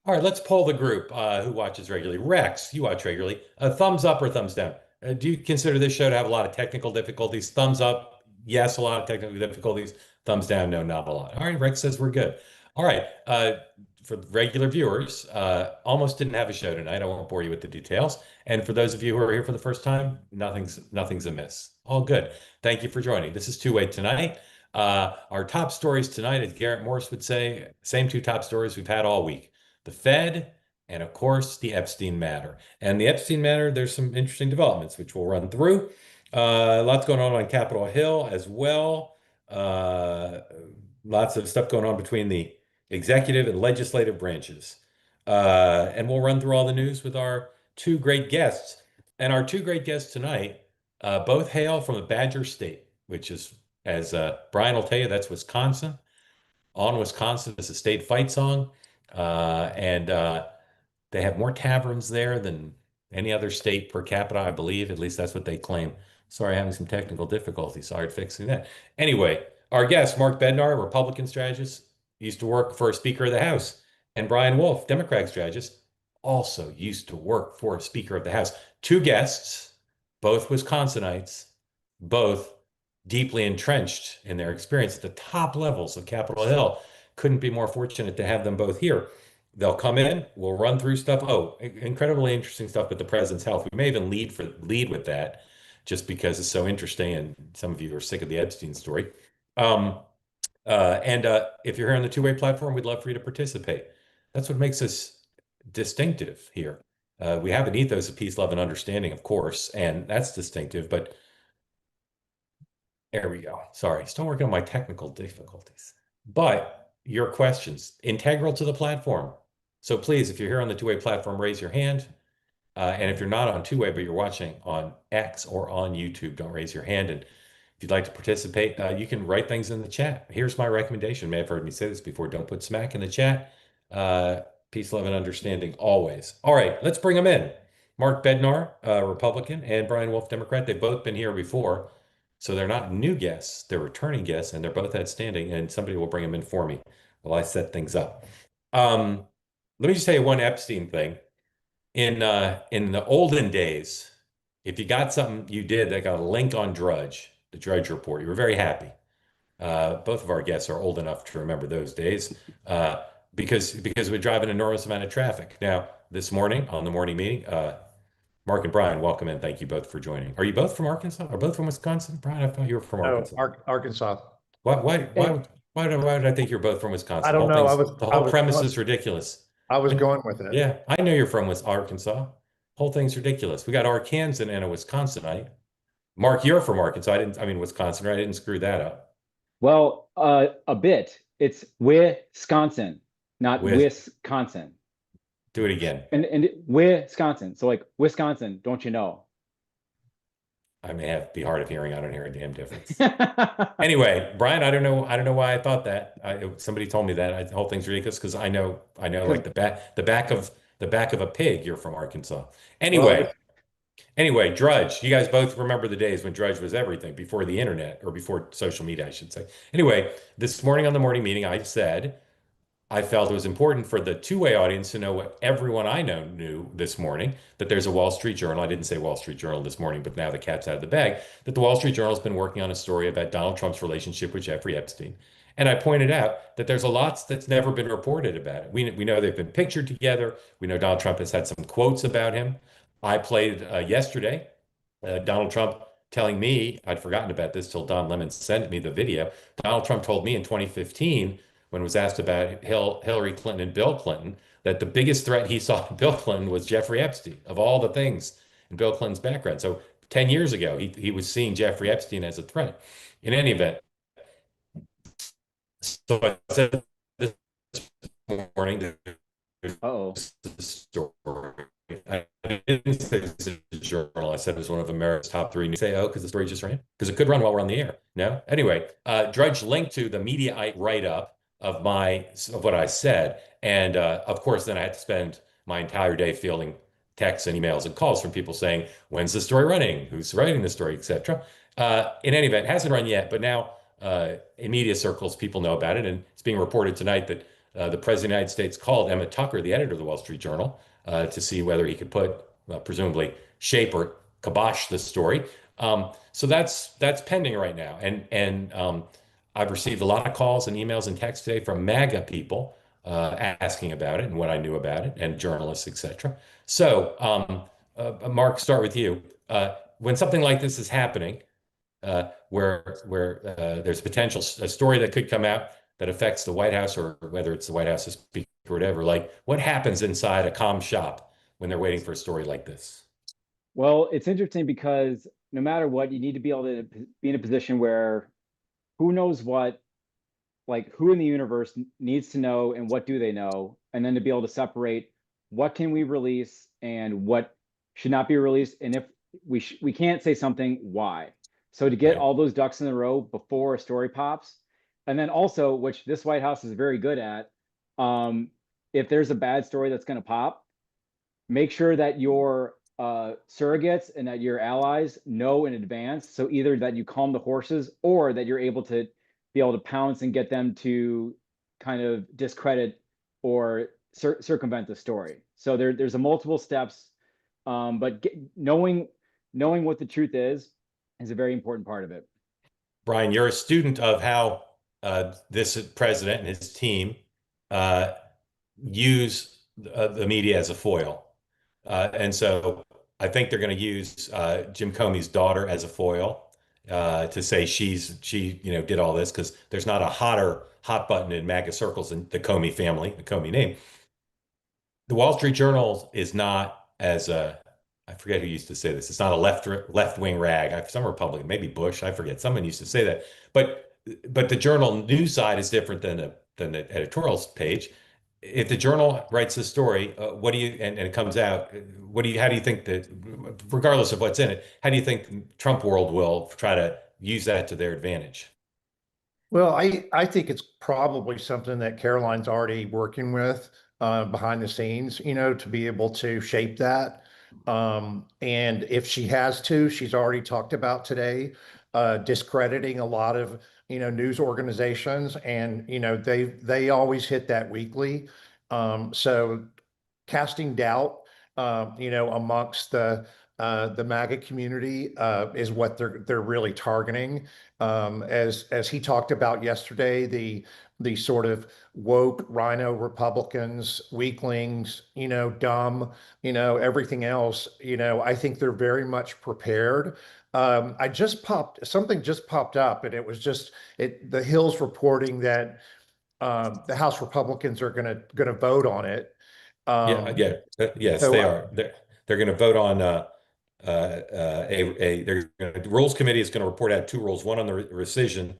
All right, let's poll the group who watches regularly. Rex, you watch regularly. Thumbs up or thumbs down? Do you consider this show to have a lot of technical difficulties? Thumbs up, yes, a lot of technical difficulties. Thumbs down, no, not a lot. All right, Rex says we're good. All right, for regular viewers, almost didn't have a show tonight. I won't bore you with the details. And for those of you who are here for the first time, nothing's amiss. All good. Thank you for joining. This is Two-Way Tonight. Our top stories tonight, as Garrett Morse would say, same two top stories we've had all week: the Fed, and of course, the Epstein matter. And the Epstein matter, there's some interesting developments, which we'll run through. Lots going on Capitol Hill as well. Lots of stuff going on between the executive and legislative branches. And we'll run through all the news with our two great guests. And our two great guests tonight both hail from a Badger state, which is, as Brian will tell you, that's Wisconsin. On Wisconsin is a state fight song. And they have more taverns there than any other state per capita, I believe. At least that's what they claim. Sorry, having some technical difficulties. Sorry, fixing that. Anyway, our guest, Mark Bednar, Republican strategist, used to work for a Speaker of the House. And Brian Wolff, Democratic strategist, also used to work for a Speaker of the House. Two guests, both Wisconsinites, both deeply entrenched in their experience at the top levels of Capitol Hill. Couldn't be more fortunate to have them both here. They'll come in, we'll run through stuff. Oh, incredibly interesting stuff with the president's health. We may even lead with that just because it's so interesting, and some of you are sick of the Epstein story. And if you're here on the Two-Way platform, we'd love for you to participate. That's what makes us distinctive here. We have an ethos of peace, love, and understanding, of course, and that's distinctive, but there we go. Sorry, still working on my technical difficulties. But your questions, integral to the platform. So please, if you're here on the Two-Way platform, raise your hand. And if you're not on Two-Way, but you're watching on X or on YouTube, don't raise your hand. And if you'd like to participate, you can write things in the chat. Here's my recommendation. You may have heard me say this before. Don't put smack in the chat. Peace, love, and understanding always. All right, let's bring them in. Mark Bednar, Republican, and Brian Wolff, Democrat. They've both been here before. So they're not new guests, they're returning guests, and they're both outstanding, and somebody will bring them in for me while I set things up. Let me just tell you one Epstein thing. In the olden days, if you got something you did that got a link on Drudge, the Drudge Report, you were very happy. Both of our guests are old enough to remember those days because it would drive an enormous amount of traffic. Now, this morning on the morning meeting, Mark and Brian, welcome in. Thank you both for joining. Are you both from Arkansas? Are both from Wisconsin? Brian, I thought you were from Arkansas. Arkansas. Why did I think you're both from Wisconsin? I don't know. The whole premise is ridiculous. I was going with it. Yeah, I know you're from Arkansas. Whole thing's ridiculous. We got Arkansan and a Wisconsinite. Mark, you're from Arkansas. Wisconsin, right? I didn't screw that up. Well, a bit. It's Wisconsin, not Wisconsin. Do it again. And Wisconsin. So like Wisconsin, don't you know? I may be hard of hearing. I don't hear a damn difference. Anyway, Brian, I don't know why I thought that. Somebody told me that. The whole thing's ridiculous because I know like the back of a pig. You're from Arkansas. Anyway, Drudge. You guys both remember the days when Drudge was everything before the internet, or before social media, I should say. Anyway, this morning on the morning meeting, I said I felt it was important for the Two-Way audience to know what everyone I know knew this morning, that there's a Wall Street Journal. I didn't say Wall Street Journal this morning, but now the cat's out of the bag, that the Wall Street Journal has been working on a story about Donald Trump's relationship with Jeffrey Epstein. And I pointed out that there's a lot that's never been reported about it. We know they've been pictured together. We know Donald Trump has had some quotes about him. I played yesterday, Donald Trump telling me, I'd forgotten about this till Don Lemon sent me the video. Donald Trump told me in 2015, when was asked about Hillary Clinton and Bill Clinton, that the biggest threat he saw to Bill Clinton was Jeffrey Epstein, of all the things in Bill Clinton's background. So 10 years ago, he was seeing Jeffrey Epstein as a threat. In any event, so I said this morning, the story. I didn't say this is a journal. I said it was one of America's top three news. Say, because the story just ran? Because it could run while we're on the air. No? Anyway, Drudge linked to the Mediaite write-up of what I said. And of course, then I had to spend my entire day fielding texts and emails and calls from people saying, when's the story running? Who's writing the story, etc. In any event, it hasn't run yet, but now in media circles, people know about it. And it's being reported tonight that the president of the United States called Emmett Tucker, the editor of the Wall Street Journal, to see whether he could put, presumably, shape or kibosh the story. So that's pending right now, and I've received a lot of calls and emails and texts today from MAGA people asking about it and what I knew about it, and journalists, etc. So, Mark, start with you. When something like this is happening, where there's potential a story that could come out that affects the White House, or whether it's the White House's speaker or whatever, like what happens inside a comm shop when they're waiting for a story like this? Well, it's interesting because no matter what, you need to be able to be in a position where who knows what, like who in the universe needs to know and what do they know, and then to be able to separate what can we release and what should not be released, and if we can't say something, why. So to get Right. all those ducks in a row before a story pops, and then also, which this White House is very good at, if there's a bad story that's going to pop, make sure that your surrogates and that your allies know in advance. So either that you calm the horses, or that you're able to be able to pounce and get them to kind of discredit or circumvent the story. So there's a multiple steps, but knowing what the truth is a very important part of it. Brian, you're a student of how this president and his team uh, use the media as a foil. And so I think they're going to use Jim Comey's daughter as a foil to say she did all this, because there's not a hot button in MAGA circles than the Comey family, the Comey name. The Wall Street Journal is not as a, I forget who used to say this. It's not a left wing rag. Some Republican, maybe Bush, I forget. Someone used to say that. But the Journal news side is different than the editorial page. If the Journal writes a story, what do you and it comes out, how do you think that, regardless of what's in it, how do you think Trump world will try to use that to their advantage? Well, I think it's probably something that Caroline's already working with behind the scenes, to be able to shape that. And if she has to, she's already talked about today, discrediting a lot of, news organizations, and they always hit that weekly. So casting doubt, amongst the MAGA community is what they're really targeting. As he talked about yesterday, the sort of woke rhino Republicans, weaklings, dumb, everything else. I think they're very much prepared. Something just popped up, and it was just the Hill's reporting that the House Republicans are gonna vote on it. Um, Yes, so they are. They're going to vote on the Rules Committee is going to report out two rules. One on the rescission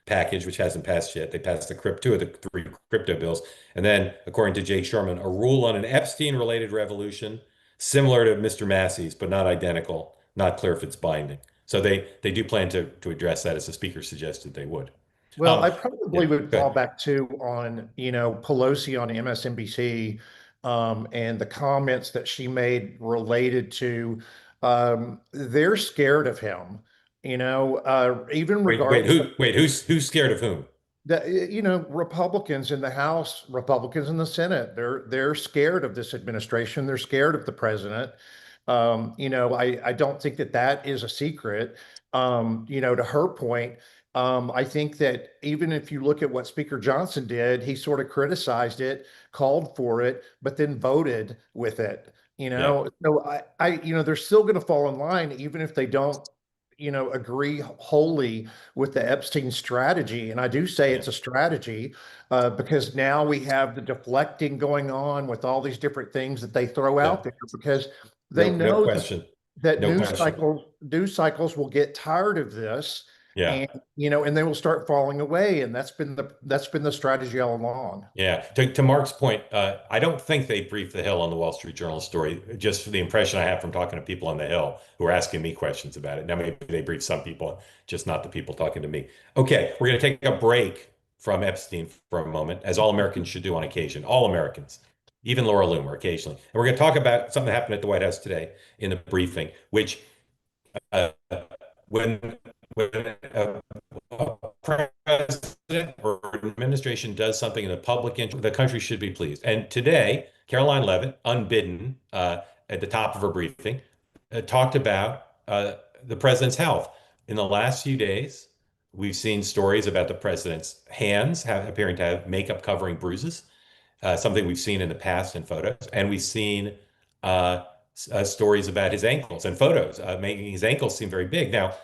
package, which hasn't passed yet. They passed two of the three crypto bills, and then, according to Jake Sherman, a rule on an Epstein-related revolution similar to Mr. Massey's, but not identical. Not clear if it's binding. So they do plan to address that, as the speaker suggested they would. Well, I probably Yeah, would go fall ahead. back to on, Pelosi on MSNBC, and the comments that she made related to they're scared of him, even regardless of Who's scared of whom? the, Republicans in the House, Republicans in the Senate, they're scared of this administration. They're scared of the president. I don't think that is a secret. To her point, I think that even if you look at what Speaker Johnson did, he sort of criticized it, called for it, but then voted with it. Yeah, So they're still going to fall in line, even if they don't, agree wholly with the Epstein strategy. And I do say yeah, it's a strategy because now we have the deflecting going on with all these different things that they throw yeah. out there, because they No know that question. that No question. news cycles will get tired of this, Yeah. and and they will start falling away. And that's been the strategy all along. Yeah. To Mark's point, I don't think they briefed the Hill on the Wall Street Journal story, just for the impression I have from talking to people on the Hill who are asking me questions about it. Now, maybe they briefed some people, just not the people talking to me. Okay, we're going to take a break from Epstein for a moment, as all Americans should do on occasion. All Americans, even Laura Loomer occasionally. And we're going to talk about something that happened at the White House today in the briefing, which uh, when a president or administration does something in the public interest, the country should be pleased. And today, Caroline Leavitt, unbidden, at the top of her briefing, talked about the president's health. In the last few days, we've seen stories about the president's hands appearing to have makeup covering bruises, something we've seen in the past in photos. And we've seen stories about his ankles and photos making his ankles seem very big. Now,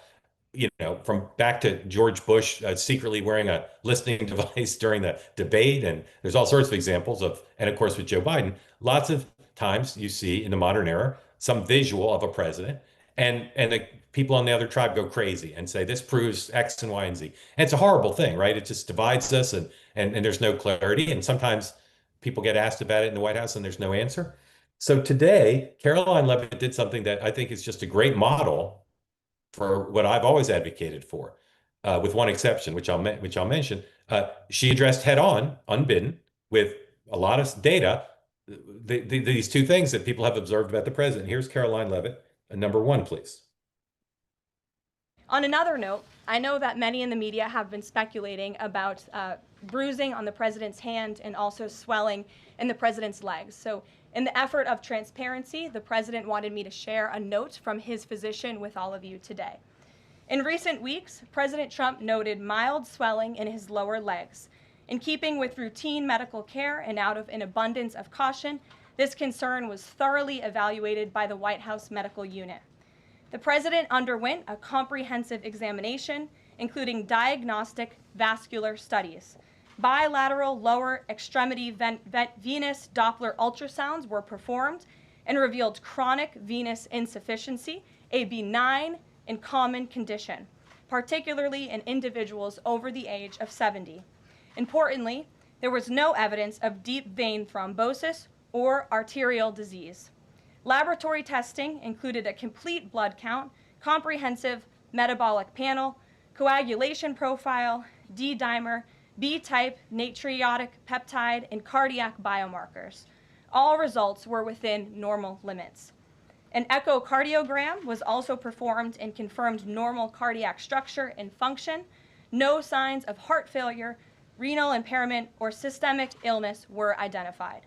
from back to George Bush secretly wearing a listening device during the debate, and there's all sorts of examples and of course with Joe Biden, lots of times you see in the modern era some visual of a president, and the people on the other tribe go crazy and say this proves X and Y and Z. And it's a horrible thing, right? It just divides us, and there's no clarity, and sometimes people get asked about it in the White House and there's no answer. So today, Caroline Leavitt did something that I think is just a great model for what I've always advocated for, with one exception, which I'll mention. She addressed head on, unbidden, with a lot of data, these two things that people have observed about the president. Here's Caroline Leavitt, number one, please. On another note, I know that many in the media have been speculating about bruising on the president's hand and also swelling in the president's legs. So in the effort of transparency, the president wanted me to share a note from his physician with all of you today. In recent weeks, President Trump noted mild swelling in his lower legs. In keeping with routine medical care and out of an abundance of caution, this concern was thoroughly evaluated by the White House medical unit. The president underwent a comprehensive examination, including diagnostic vascular studies. Bilateral lower extremity venous Doppler ultrasounds were performed and revealed chronic venous insufficiency, a benign and common condition, particularly in individuals over the age of 70. Importantly, there was no evidence of deep vein thrombosis or arterial disease. Laboratory testing included a complete blood count, comprehensive metabolic panel, coagulation profile, D-dimer, B-type natriuretic peptide, and cardiac biomarkers. All results were within normal limits. An echocardiogram was also performed and confirmed normal cardiac structure and function. No signs of heart failure, renal impairment, or systemic illness were identified.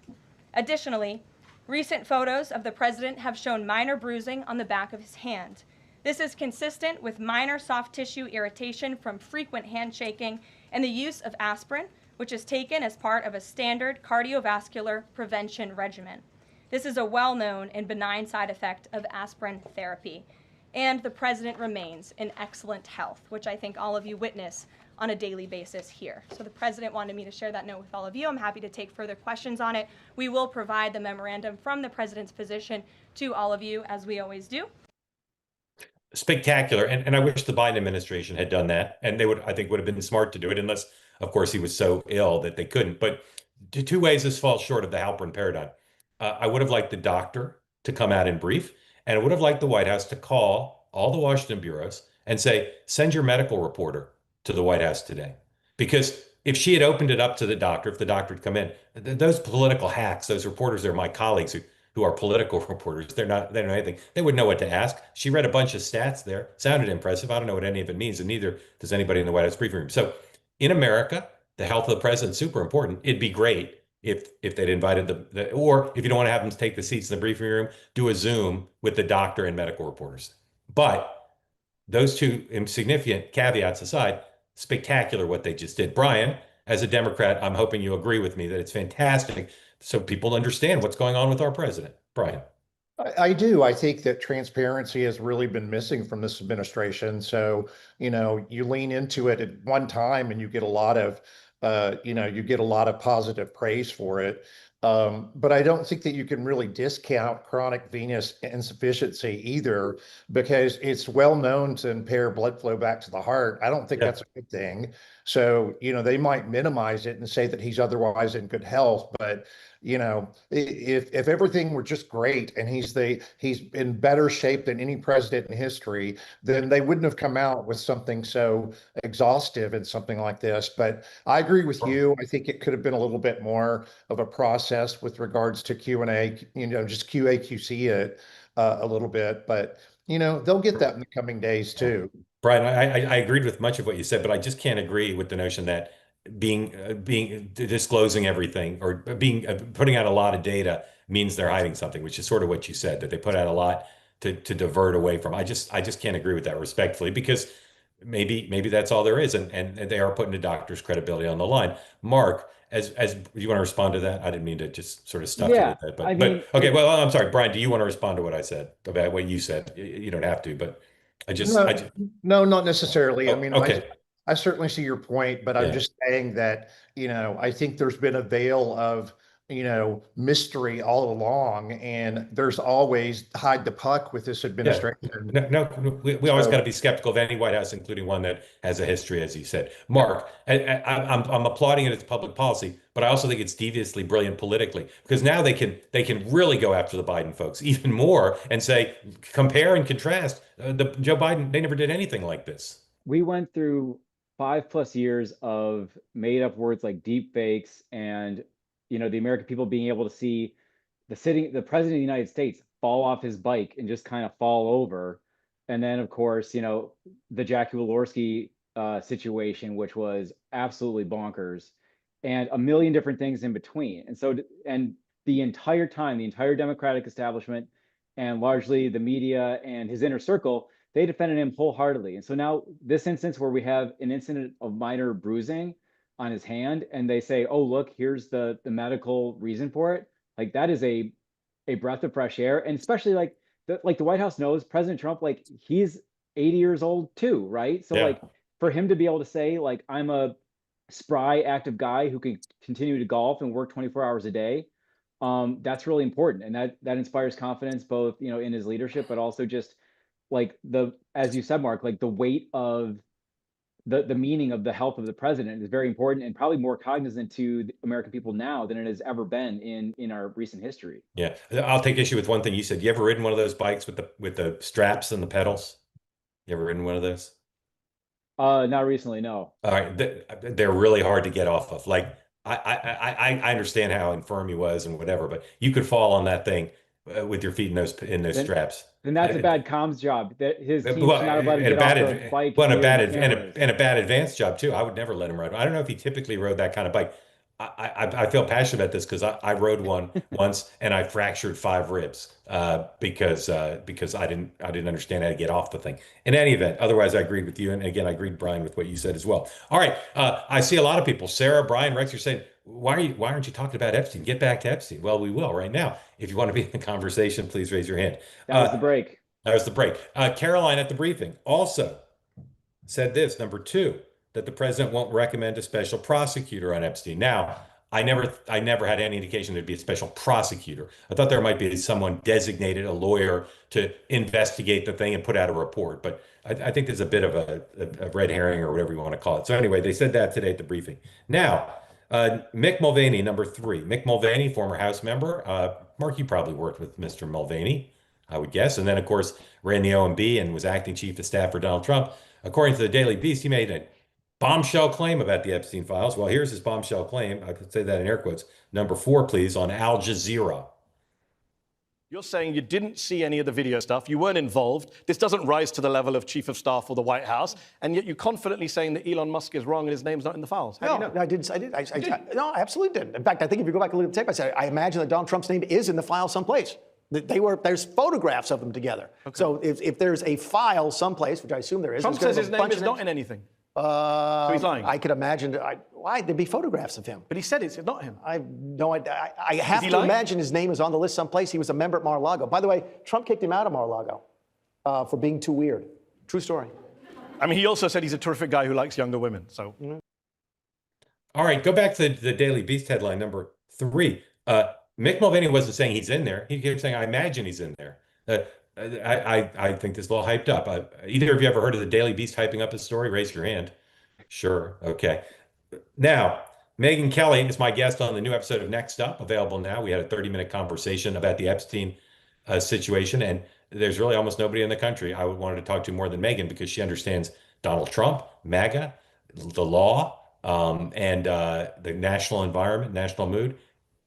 Additionally, recent photos of the president have shown minor bruising on the back of his hand. This is consistent with minor soft tissue irritation from frequent handshaking and the use of aspirin, which is taken as part of a standard cardiovascular prevention regimen. This is a well-known and benign side effect of aspirin therapy. And the president remains in excellent health, which I think all of you witness on a daily basis here. So the president wanted me to share that note with all of you. I'm happy to take further questions on it. We will provide the memorandum from the president's physician to all of you, as we always do. Spectacular. And I wish the Biden administration had done that. And they I think would have been smart to do it, unless, of course, he was so ill that they couldn't. But two ways this falls short of the Halperin paradigm. I would have liked the doctor to come out and brief, and I would have liked the White House to call all the Washington bureaus and say, send your medical reporter to the White House today. Because if she had opened it up to the doctor, if the doctor had come in, those political hacks, those reporters, they're my colleagues who are political reporters. They don't know anything. They wouldn't know what to ask. She read a bunch of stats there. Sounded impressive. I don't know what any of it means, and neither does anybody in the White House briefing room. So in America, the health of the president is super important. It'd be great if they'd invited or if you don't want to have them take the seats in the briefing room, do a Zoom with the doctor and medical reporters. But those two insignificant caveats aside, spectacular what they just did. Brian, as a Democrat, I'm hoping you agree with me that it's fantastic so people understand what's going on with our president. Brian. I do. I think that transparency has really been missing from this administration. So, you lean into it at one time and you get a lot of, positive praise for it. But I don't think that you can really discount chronic venous insufficiency either, because it's well known to impair blood flow back to the heart. I don't think that's a good thing. So, they might minimize it and say that he's otherwise in good health, but if everything were just great and he's in better shape than any president in history, then they wouldn't have come out with something so exhaustive and something like this. But I agree with you. I think it could have been a little bit more of a process with regards to Q&A, just QA/QC it a little bit, but they'll get that in the coming days too. Brian, I agreed with much of what you said, but I just can't agree with the notion that being disclosing everything or being putting out a lot of data means they're hiding something, which is sort of what you said, that they put out a lot to divert away from. I just can't agree with that respectfully, because maybe that's all there is, and they are putting the doctor's credibility on the line. Mark, as you want to respond to that? I didn't mean to just sort of stuff you Yeah, with that, I mean, but okay. Well, I'm sorry, Brian. Do you want to respond to what I said about what you said? You don't have to, but I just No, no, not necessarily. I oh, mean, okay, I certainly see your point, but I'm yeah. just saying that, I think there's been a veil of, mystery all along, and there's always hide the puck with this Yeah. administration. No, we always got to So, be skeptical of any White House, including one that has a history, as you said. Mark, I'm applauding it as public policy, but I also think it's deviously brilliant politically, because now they can really go after the Biden folks even more and say, compare and contrast. The Joe Biden, they never did anything like this. we went through 5+ years of made up words like deep fakes and the American people being able to see the president of the United States fall off his bike and just kind of fall over. And then of course, the Jackie Walorski situation, which was absolutely bonkers, and a million different things in between. And the entire time, the entire Democratic establishment and largely the media and his inner circle, they defended him wholeheartedly. And so now this instance where we have an incident of minor bruising on his hand, and they say, oh, look, here's the medical reason for it. Like, that is a breath of fresh air. And especially like the White House knows President Trump, like, he's 80 years old too, right? So Yeah. like, for him to be able to say, like, I'm a spry, active guy who can continue to golf and work 24 hours a day, that's really important. And that inspires confidence, both, in his leadership, but also just like as you said, Mark, like the weight of the meaning of the health of the president is very important, and probably more cognizant to the American people now than it has ever been in our recent history. Yeah, I'll take issue with one thing you said. You ever ridden one of those bikes with the straps and the pedals? You ever ridden one of those? Not recently, no. All right, they're really hard to get off of. Like I understand how infirm he was and whatever, but you could fall on that thing with your feet in those Then, straps. then that's a I- bad comms job. That his team Well, should not have let him and a get off bad, the bike well, and a near bad, the and cameras. a bad advanced job too. I would never let him ride. I don't know if he typically rode that kind of bike. I feel passionate about this because I rode one once and I fractured 5 ribs because I didn't understand how to get off the thing. In any event, otherwise I agreed with you, and again I agreed, Brian, with what you said as well. All right, I see a lot of people, Sarah, Brian, Rex, you're saying, why aren't you talking about Epstein? Get back to Epstein. Well, we will right now. If you want to be in the conversation, please raise your hand. That was the break. That was the break. Caroline at the briefing also said this, number 2, that the president won't recommend a special prosecutor on Epstein. Now, I never had any indication there'd be a special prosecutor. I thought there might be someone designated, a lawyer, to investigate the thing and put out a report. But I think there's a bit of a red herring or whatever you want to call it. So anyway, they said that today at the briefing. Now, Mick Mulvaney, number 3. Mick Mulvaney, former House member. Mark, you probably worked with Mr. Mulvaney, I would guess. And then, of course, ran the OMB and was acting chief of staff for Donald Trump. According to the Daily Beast, he made a bombshell claim about the Epstein files. Well, here's his bombshell claim. I could say that in air quotes. Number 4, please, on Al Jazeera. You're saying you didn't see any of the video stuff, you weren't involved, this doesn't rise to the level of chief of staff or the White House, and yet you're confidently saying that Elon Musk is wrong and his name's not in the files. How do you know? No, I did. No, I absolutely didn't. In fact, I think if you go back and look at the tape, I said, I imagine that Donald Trump's name is in the file someplace. There's photographs of them together. Okay. So if there's a file someplace, which I assume there is. Trump says his name is not in anything. So he's lying. I could imagine. Why? There'd be photographs of him. But he said it's not him. I have to imagine his name is on the list someplace. He was a member at Mar-a-Lago. By the way, Trump kicked him out of Mar-a-Lago for being too weird. True story. I mean, he also said he's a terrific guy who likes younger women. So. All right, go back to the Daily Beast headline number 3. Mick Mulvaney wasn't saying he's in there. He kept saying, I imagine he's in there. I think this is a little hyped up. Either of you ever heard of the Daily Beast hyping up his story? Raise your hand. Sure. Okay. Now, Megyn Kelly is my guest on the new episode of Next Up, available now. We had a 30-minute conversation about the Epstein situation, and there's really almost nobody in the country I would wanted to talk to more than Megyn, because she understands Donald Trump, MAGA, the law, and the national environment, national mood.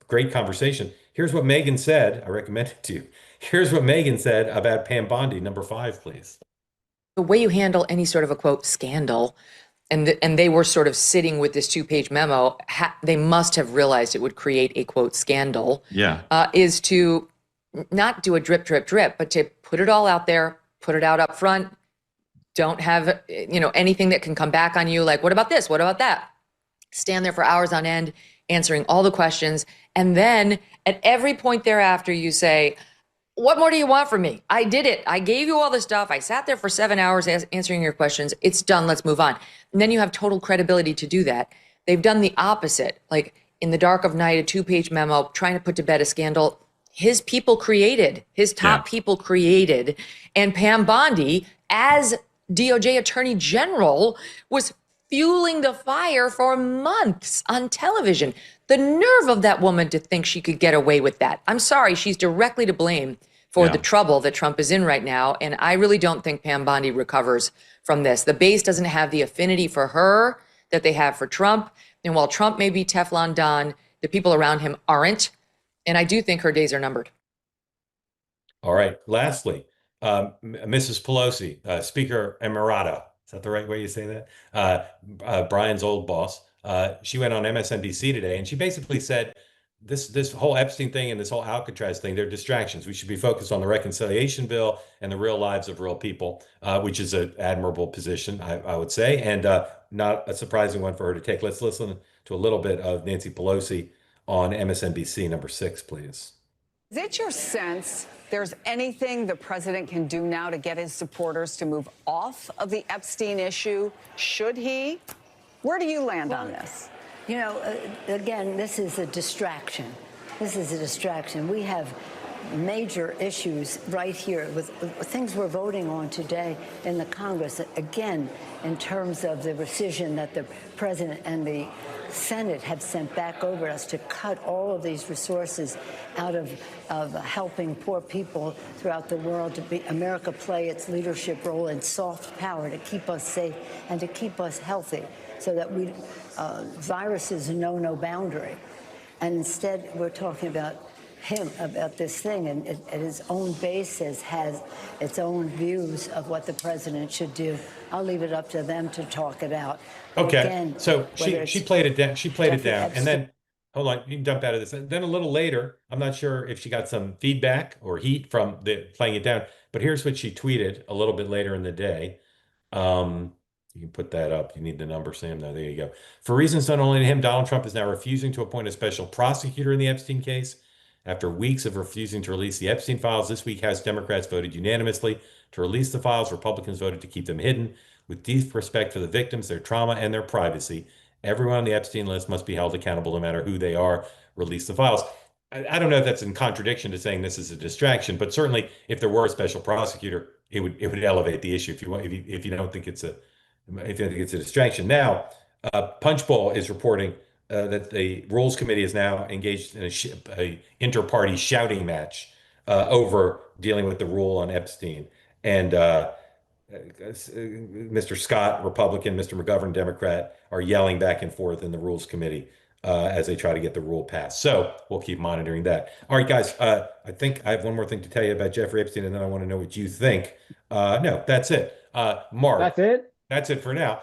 Great conversation. Here's what Megyn said. I recommend it to you. Here's what Megyn said about Pam Bawdy, number 5, please. The way you handle any sort of a quote scandal and they were sort of sitting with this 2-page memo, they must have realized it would create a quote scandal. Yeah. Is to not do a drip, drip, drip, but to put it all out there, put it out up front. Don't have, anything that can come back on you. Like, what about this? What about that? Stand there for hours on end, answering all the questions. And then at every point thereafter, you say, what more do you want from me? I did it. I gave you all the stuff. I sat there for 7 hours answering your questions. It's done. Let's move on. And then you have total credibility to do that. They've done the opposite. Like in the dark of night, a 2-page memo trying to put to bed a scandal his people created, his top people created. And Pam Bondi, as DOJ Attorney General, was fueling the fire for months on television. The nerve of that woman to think she could get away with that. I'm sorry, she's directly to blame for the trouble that Trump is in right now. And I really don't think Pam Bondi recovers from this. The base doesn't have the affinity for her that they have for Trump. And while Trump may be Teflon Don, the people around him aren't. And I do think her days are numbered. All right. Lastly, Mrs. Pelosi, Speaker Emirata. Is that the right way you say that? Brian's old boss. She went on MSNBC today, and she basically said this whole Epstein thing and this whole Alcatraz thing, they're distractions. We should be focused on the reconciliation bill and the real lives of real people, which is an admirable position, I would say, and not a surprising one for her to take. Let's listen to a little bit of Nancy Pelosi on MSNBC number 6, please. Is it your sense there's anything the president can do now to get his supporters to move off of the Epstein issue? Should he? Where do you land on this? Again, this is a distraction. This is a distraction. We have major issues right here with things we're voting on today in the Congress. Again, in terms of the rescission that the president and the Senate have sent back over us to cut all of these resources out of helping poor people throughout the world, to be America play its leadership role in soft power to keep us safe and to keep us healthy, so that we viruses know no boundary. And instead, we're talking about him, about this thing, and his own base has its own views of what the president should do. I'll leave it up to them to talk it out. Okay, Again, so she played it down. She played it Jeffrey down, Epstein. and then hold on, you can dump out of this. And then a little later, I'm not sure if she got some feedback or heat from the playing it down, but here's what she tweeted a little bit later in the day. You can put that up. You need the number, Sam. No, there you go. For reasons known only to him, Donald Trump is now refusing to appoint a special prosecutor in the Epstein case. After weeks of refusing to release the Epstein files, this week House Democrats voted unanimously to release the files. Republicans voted to keep them hidden. With deep respect for the victims, their trauma, and their privacy, everyone on the Epstein list must be held accountable no matter who they are. Release the files. I don't know if that's in contradiction to saying this is a distraction, but certainly if there were a special prosecutor, it would elevate the issue. If you don't think it's a distraction. Now, Punchbowl is reporting that the Rules Committee is now engaged in a inter-party shouting match over dealing with the rule on Epstein. And Mr. Scott, Republican, Mr. McGovern, Democrat, are yelling back and forth in the Rules Committee as they try to get the rule passed. So we'll keep monitoring that. All right, guys, I think I have one more thing to tell you about Jeffrey Epstein, and then I want to know what you think. No, that's it. Mark. That's it? That's it for now.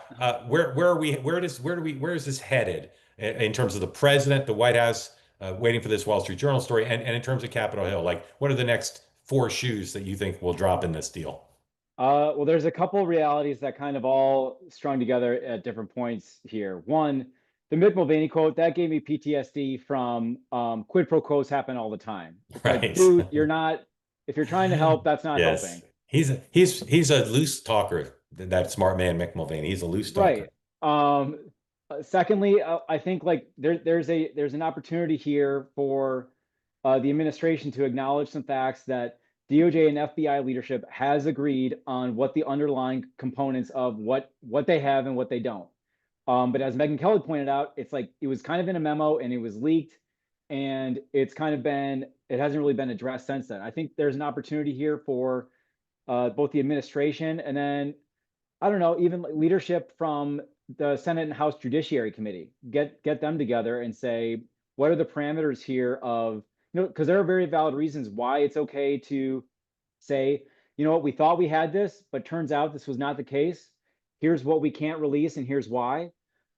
Where are we? Where is this headed in terms of the president, the White House, waiting for this Wall Street Journal story, and in terms of Capitol Hill? Like, what are the next 4 shoes that you think will drop in this deal? Well, there's a couple realities that kind of all strung together at different points here. One, the Mick Mulvaney quote, that gave me PTSD from quid pro quos happen all the time. It's Right. like, dude, if you're trying to help, that's not helping. He's a loose talker. That smart man, Mick Mulvaney. He's a loose talker. Right. Secondly, I think like there's an opportunity here for the administration to acknowledge some facts that DOJ and FBI leadership has agreed on what the underlying components of what they have and what they don't. But as Megyn Kelly pointed out, it's like it was kind of in a memo and it was leaked, and it hasn't really been addressed since then. I think there's an opportunity here for both the administration and then, I don't know, even leadership from the Senate and House Judiciary Committee, get them together and say, what are the parameters here of, because there are very valid reasons why it's okay to say, you know what, we thought we had this, but turns out this was not the case. here's what we can't release and here's why.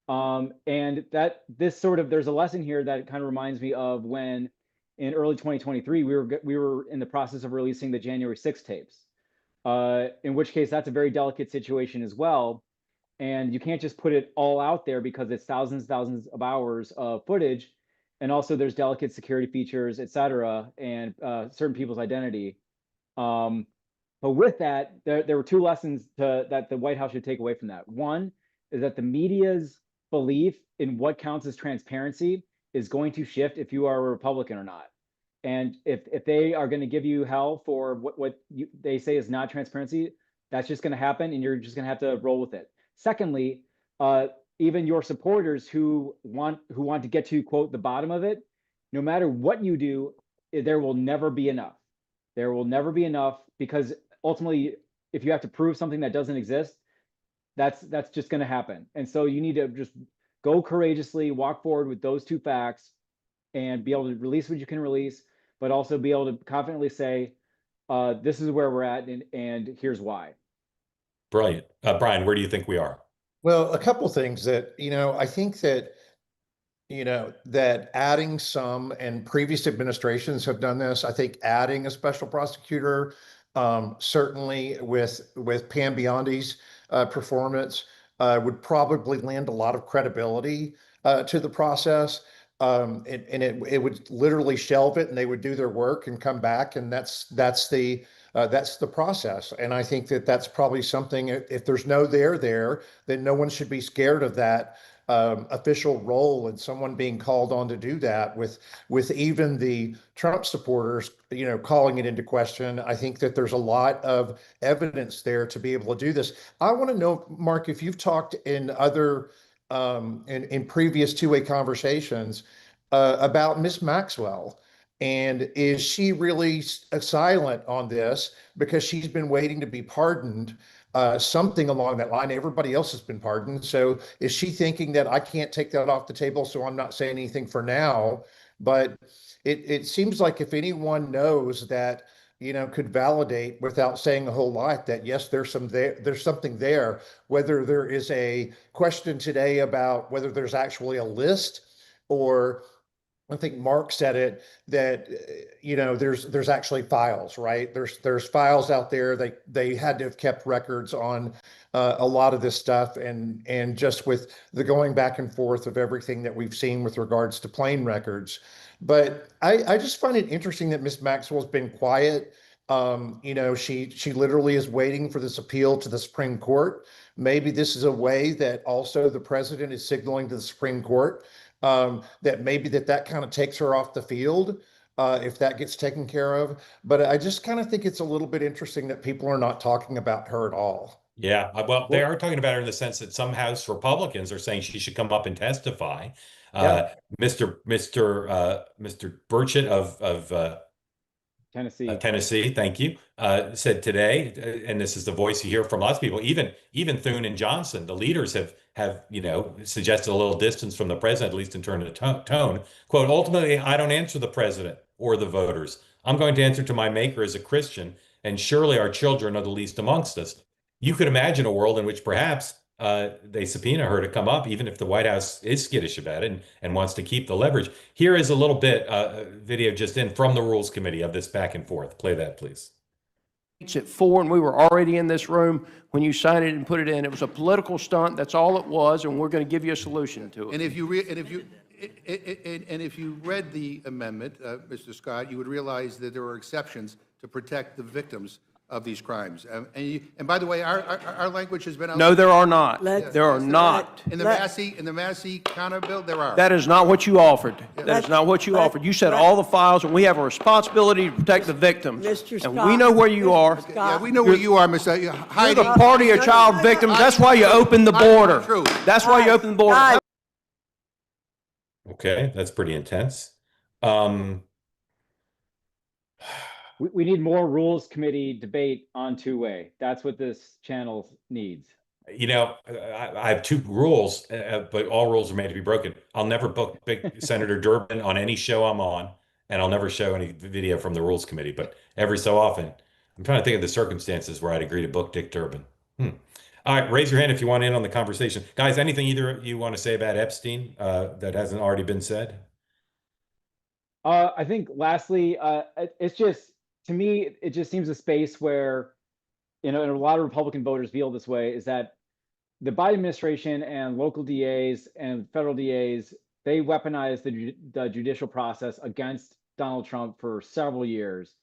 And that there's a lesson here that kind of reminds me of when in early 2023 we were in the process of releasing the January 6th tapes, in which case that's a very delicate situation as well. And you can't just put it all out there because it's thousands of hours of footage, and also there's delicate security features, et cetera, and certain people's identity. But with that, there were two lessons that the White House should take away from that. One is that the media's belief in what counts as transparency is going to shift if you are a Republican or not. And if they are going to give you hell for what they say is not transparency, that's just going to happen, and you're just going to have to roll with it. Secondly, even your supporters who want to get to, quote, the bottom of it, no matter what you do, there will never be enough. There will never be enough, because ultimately, if you have to prove something that doesn't exist, that's just going to happen. And so you need to just go courageously, walk forward with those two facts, and be able to release what you can release, but also be able to confidently say, this is where we're at, and here's why. Brilliant. Brian, where do you think we are? Well, a couple things that, I think that, that adding some, and previous administrations have done this, I think adding a special prosecutor, certainly with Pam Biondi's performance, would probably lend a lot of credibility to the process. And it would literally shelve it, and they would do their work and come back, and that's the process. And I think that that's probably something, if there's no there, then no one should be scared of that official role and someone being called on to do that, with even the Trump supporters, calling it into question. I think that there's a lot of evidence there to be able to do this. I want to know, Mark, if you've talked in other in previous two-way conversations about Miss Maxwell. And is she really silent on this because she's been waiting to be pardoned? Something along that line. Everybody else has been pardoned. So is she thinking that I can't take that off the table, so I'm not saying anything for now? But it seems like if anyone knows that, could validate without saying a whole lot, that yes, there's something there. Whether there is a question today about whether there's actually a list, or I think Mark said it, that there's actually files, right? There's files out there. They had to have kept records on a lot of this stuff, and just with the going back and forth of everything that we've seen with regards to plane records. But I just find it interesting that Miss Maxwell's been quiet. She literally is waiting for this appeal to the Supreme Court. Maybe this is a way that also the president is signaling to the Supreme Court that maybe that kind of takes her off the field if that gets taken care of. But I just kind of think it's a little bit interesting that people are not talking about her at all. Yeah, well, they are talking about her in the sense that some House Republicans are saying she should come up and testify. Mr. Burchett of Tennessee, thank you, said today, and this is the voice you hear from lots of people, even Thune and Johnson, the leaders have suggested a little distance from the president, at least in terms of tone. Quote, ultimately, I don't answer the president or the voters. I'm going to answer to my maker as a Christian, and surely our children are the least amongst us. You could imagine a world in which perhaps they subpoena her to come up, even if the White House is skittish about it and wants to keep the leverage. Here is a little bit video just in from the Rules Committee of this back and forth. Play that, please. It's at 4, and we were already in this room when you signed it and put it in. It was a political stunt. That's all it was, and we're going to give you a solution to it. And if you read the amendment, Mr. Scott, you would realize that there are exceptions to protect the victims of these crimes. And by the way, our language has been... No, there are not. There are not. In the Massey counter bill, there are. That is not what you offered. That is not what you offered. You said all the files, and we have a responsibility to protect the victims. Mr. Scott, and we know where you are. Yeah, we know where you are, Mr. You're the party of child victims. That's why you opened the border. That's why you opened the border. Okay, that's pretty intense. We need more Rules Committee debate on two-way. That's what this channel needs. I have two rules, but all rules are made to be broken. I'll never book Senator Durbin on any show I'm on, and I'll never show any video from the Rules Committee. But every so often, I'm trying to think of the circumstances where I'd agree to book Dick Durbin. All right, raise your hand if you want in on the conversation. Guys, anything either of you want to say about Epstein that hasn't already been said? I think lastly, it's just, to me, it just seems a space where, and a lot of Republican voters feel this way, is that the Biden administration and local DAs and federal DAs, they weaponized the judicial process against Donald Trump for several years.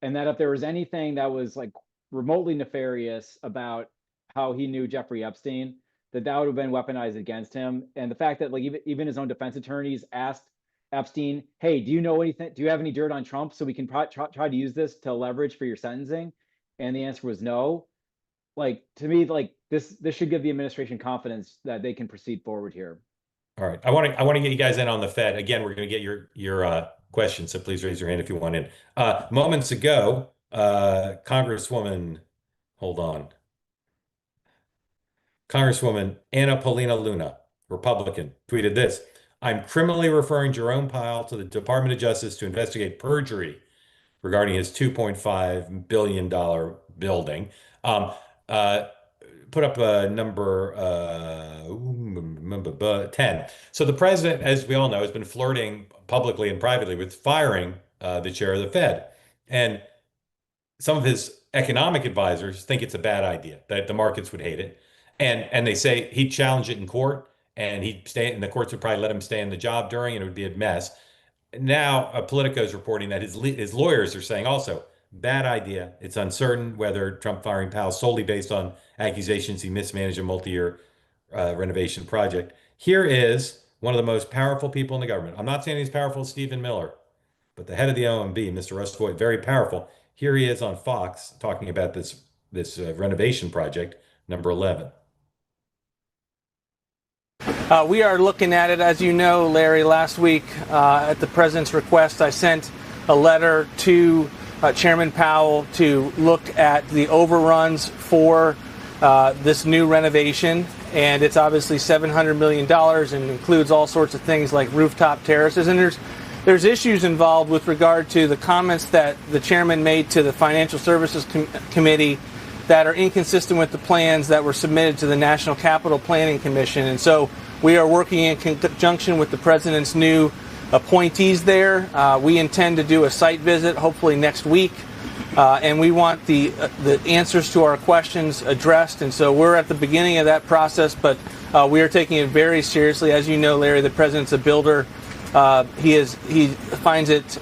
And that if there was anything that was like remotely nefarious about how he knew Jeffrey Epstein, that would have been weaponized against him. And the fact that like even his own defense attorneys asked Epstein, hey, do you know anything? Do you have any dirt on Trump so we can try to use this to leverage for your sentencing? And the answer was no. Like, to me, like this should give the administration confidence that they can proceed forward here. All right, I want to get you guys in on the Fed. Again, we're going to get your questions, so please raise your hand if you want in. Moments ago, Congresswoman, hold on. Congresswoman Anna Paulina Luna, Republican, tweeted this: I'm criminally referring Jerome Powell to the Department of Justice to investigate perjury regarding his $2.5 billion building. Put up number 10. So the president, as we all know, has been flirting publicly and privately with firing the chair of the Fed. And some of his economic advisors think it's a bad idea, that the markets would hate it. And they say he'd challenge it in court, and he'd stay, and the courts would probably let him stay in the job during, and it would be a mess. Now, Politico is reporting that his lawyers are saying also, bad idea. It's uncertain whether Trump firing Powell solely based on accusations he mismanaged a multi-year renovation project. Here is one of the most powerful people in the government. I'm not saying he's powerful as Stephen Miller, but the head of the OMB, Mr. Russ Vought, very powerful. Here he is on Fox talking about this renovation project, number 11. We are looking at it, as you know, Larry. Last week, at the president's request, I sent a letter to Chairman Powell to look at the overruns for this new renovation. And it's obviously $700 million and includes all sorts of things like rooftop terraces. And there's issues involved with regard to the comments that the chairman made to the Financial Services Committee that are inconsistent with the plans that were submitted to the National Capital Planning Commission. And so we are working in conjunction with the president's new appointees there. We intend to do a site visit, hopefully next week, and we want the answers to our questions addressed. And so we're at the beginning of that process, but we are taking it very seriously. As you know, Larry, the president's a builder. He finds it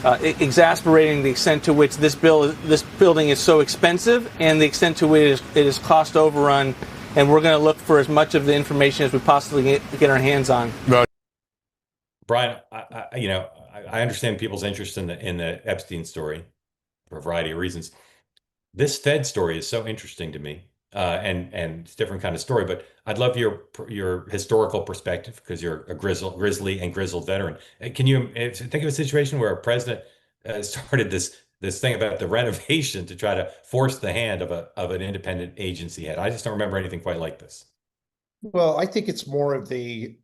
exasperating the extent to which this building is so expensive and the extent to which it is cost overrun. And we're going to look for as much of the information as we possibly get our hands on. Brian, I understand people's interest in the Epstein story for a variety of reasons. This Fed story is so interesting to me, and it's a different kind of story. But I'd love your historical perspective because you're a grizzly and grizzled veteran. Can you think of a situation where a president started this thing about the renovation to try to force the hand of an independent agency head? I just don't remember anything quite like this. Well, I think it's more of the,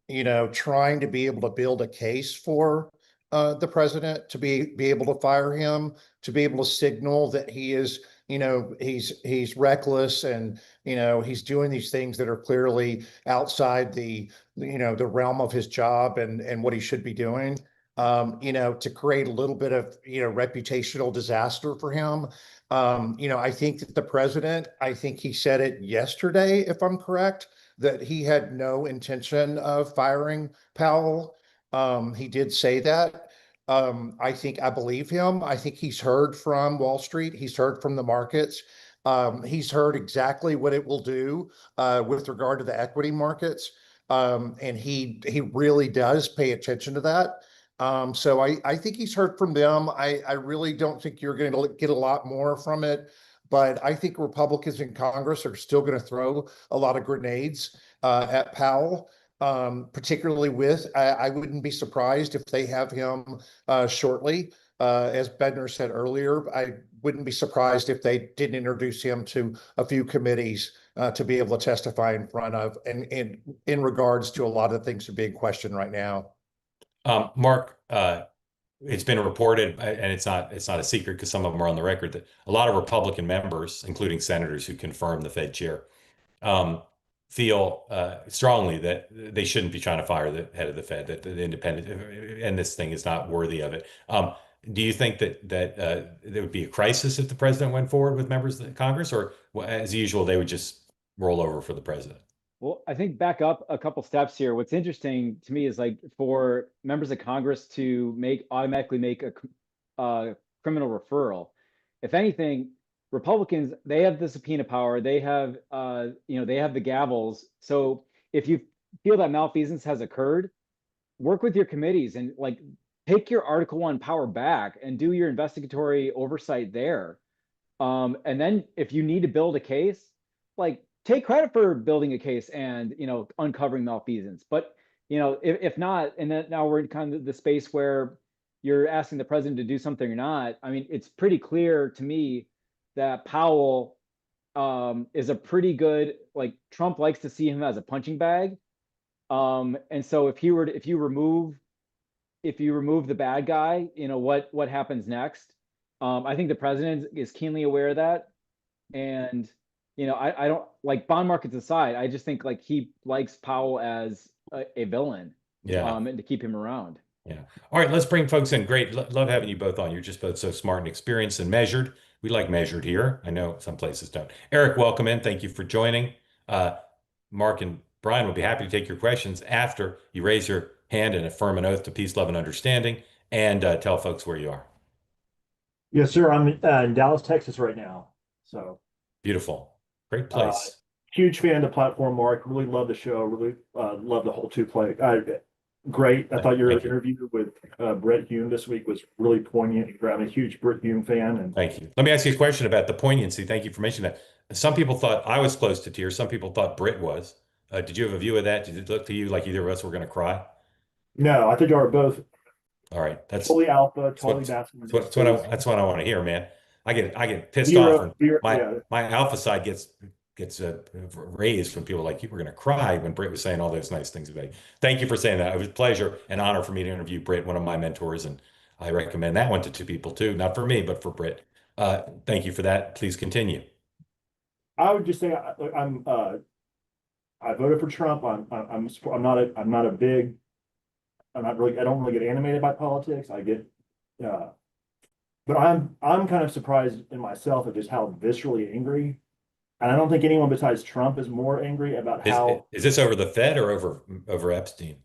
trying to be able to build a case for the president to be able to fire him, to be able to signal that he is, he's reckless and, he's doing these things that are clearly outside the realm of his job and what he should be doing. To create a little bit of, reputational disaster for him. I think that the president, I think he said it yesterday, if I'm correct, that he had no intention of firing Powell. He did say that. I believe him. I think he's heard from Wall Street. He's heard from the markets. He's heard exactly what it will do with regard to the equity markets. And he really does pay attention to that. So I think he's heard from them. I really don't think you're going to get a lot more from it. But I think Republicans in Congress are still going to throw a lot of grenades at Powell, particularly I wouldn't be surprised if they have him shortly. As Bednar said earlier, I wouldn't be surprised if they didn't introduce him to a few committees to be able to testify in front of and in regards to a lot of things that are being questioned right now. Mark, it's been reported, and it's not a secret because some of them are on the record, that a lot of Republican members, including senators who confirmed the Fed chair, feel strongly that they shouldn't be trying to fire the head of the Fed, that the independent, and this thing is not worthy of it. Do you think that there would be a crisis if the president went forward with members of the Congress, or as usual, they would just roll over for the president? Well, I think back up a couple steps here. What's interesting to me is like for members of Congress to automatically make a criminal referral. If anything, Republicans, they have the subpoena power. They have, they have the gavels. So if you feel that malfeasance has occurred, work with your committees and like take your Article 1 power back and do your investigatory oversight there. And then if you need to build a case, like take credit for building a case and, uncovering malfeasance. But, if not, and then now we're in kind of the space where you're asking the president to do something or not. I mean, it's pretty clear to me that Powell is a pretty good, like Trump likes to see him as a punching bag. And so if you remove the bad guy, what happens next? I think the president is keenly aware of that. And, I don't like bond markets aside. I just think like he likes Powell as a villain. Yeah. And to keep him around. Yeah. All right, let's bring folks in. Great. Love having you both on. You're just both so smart and experienced and measured. We like measured here. I know some places don't. Eric, welcome in. Thank you for joining. Mark and Brian will be happy to take your questions after you raise your hand and affirm an oath to peace, love, and understanding, and tell folks where you are. Yes, sir. I'm in Dallas, Texas right now. So beautiful. Great place. Huge fan of the platform, Mark. Really love the show. Really love the whole two-play. Great. I thought your interview with Brett Hume this week was really poignant. I'm a huge Brett Hume fan. And thank you. Let me ask you a question about the poignancy. Thank you for mentioning that. Some people thought I was close to tears. Some people thought Britt was. Did you have a view of that? Did it look to you like either of us were going to cry? No, I think you are both. All right, that's totally alpha, totally basking. That's what I want to hear, man. I get pissed off. My alpha side gets raised when people are like, you were going to cry when Britt was saying all those nice things about you. Thank you for saying that. It was a pleasure and honor for me to interview Britt, one of my mentors, and I recommend that one to two people too, not for me, but for Britt. Thank you for that. Please continue. I would just say I voted for Trump. I don't really get animated by politics. But I'm kind of surprised in myself at just how viscerally angry. And I don't think anyone besides Trump is more angry about how. Is this over the Fed or over Epstein?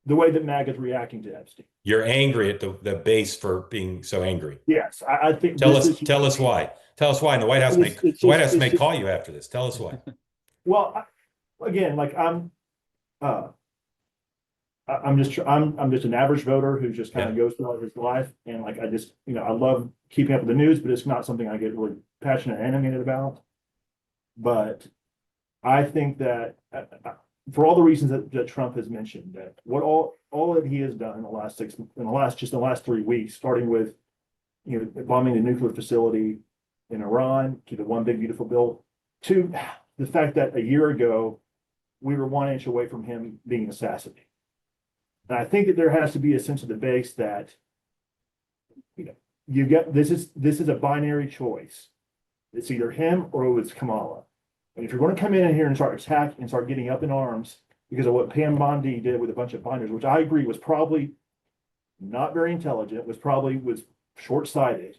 The way that MAGA is reacting to Epstein. You're angry at the base for being so angry. Yes, I think. Tell us why. Tell us why. And the White House may call you after this. Tell us why. Well, again, like I'm just an average voter who just kind of goes through his life, and like I love keeping up with the news, but it's not something I get really passionate and animated about. But I think that for all the reasons that Trump has mentioned, that what all that he has done in the last 3 weeks, starting with bombing the nuclear facility in Iran, to the One Big Beautiful Bill, to the fact that a year ago we were 1 inch away from him being assassinated. And I think that there has to be a sense of the base that you get this is a binary choice. It's either him or it's Kamala. And if you're going to come in here and start attacking and start getting up in arms because of what Pam Bondi did with a bunch of binders, which I agree was probably not very intelligent, was short-sighted.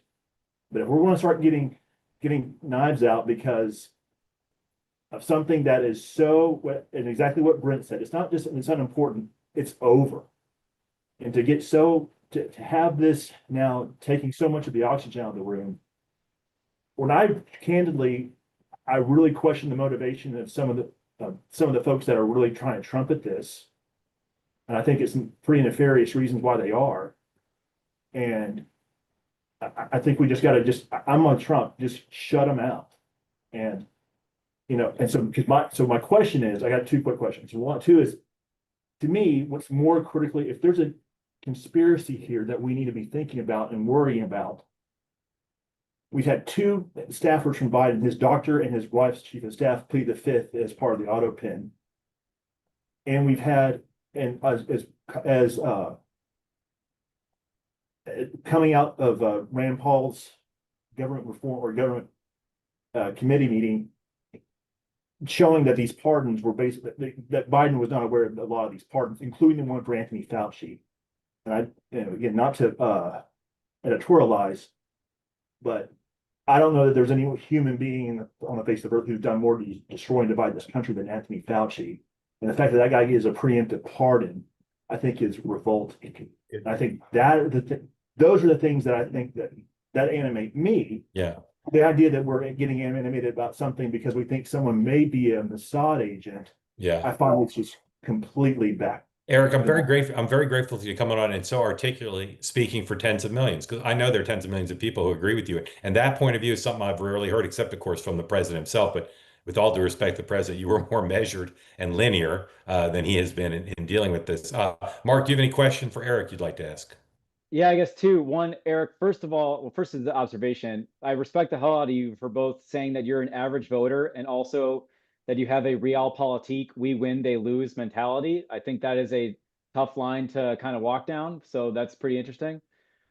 But if we're going to start getting knives out because of something that is so, and exactly what Brent said, it's not unimportant, it's over. And to have this now taking so much of the oxygen out of the room, I really question the motivation of some of the folks that are really trying to trumpet this. And I think it's pretty nefarious reasons why they are. And I think we just got to I'm on Trump, just shut him out. And, so my question is, I got two quick questions. Two is, to me, what's more critically, if there's a conspiracy here that we need to be thinking about and worrying about, we've had two staffers from Biden, his doctor and his wife's chief of staff, plead the fifth as part of the auto pin. And we've had, and as coming out of Rand Paul's government reform or government committee meeting, showing that these pardons were basically, that Biden was not aware of a lot of these pardons, including the one for Anthony Fauci. And again, not to editorialize, but I don't know that there's any human being on the face of the earth who's done more to destroy and divide this country than Anthony Fauci. And the fact that guy gives a preemptive pardon, I think is revolting. And I think those are the things that I think that animate me. Yeah. The idea that we're getting animated about something because we think someone may be a Mossad agent. Yeah. I find it's just completely back. Eric, I'm very grateful. I'm very grateful to you coming on and so articulately speaking for tens of millions, because I know there are tens of millions of people who agree with you. And that point of view is something I've rarely heard, except of course from the president himself. But with all due respect to the president, you were more measured and linear than he has been in dealing with this. Mark, do you have any question for Eric you'd like to ask? Yeah, I guess two. One, Eric, first of all, well, first is the observation. I respect the hell out of you for both saying that you're an average voter and also that you have a realpolitik, we win, they lose mentality. I think that is a tough line to kind of walk down. So that's pretty interesting.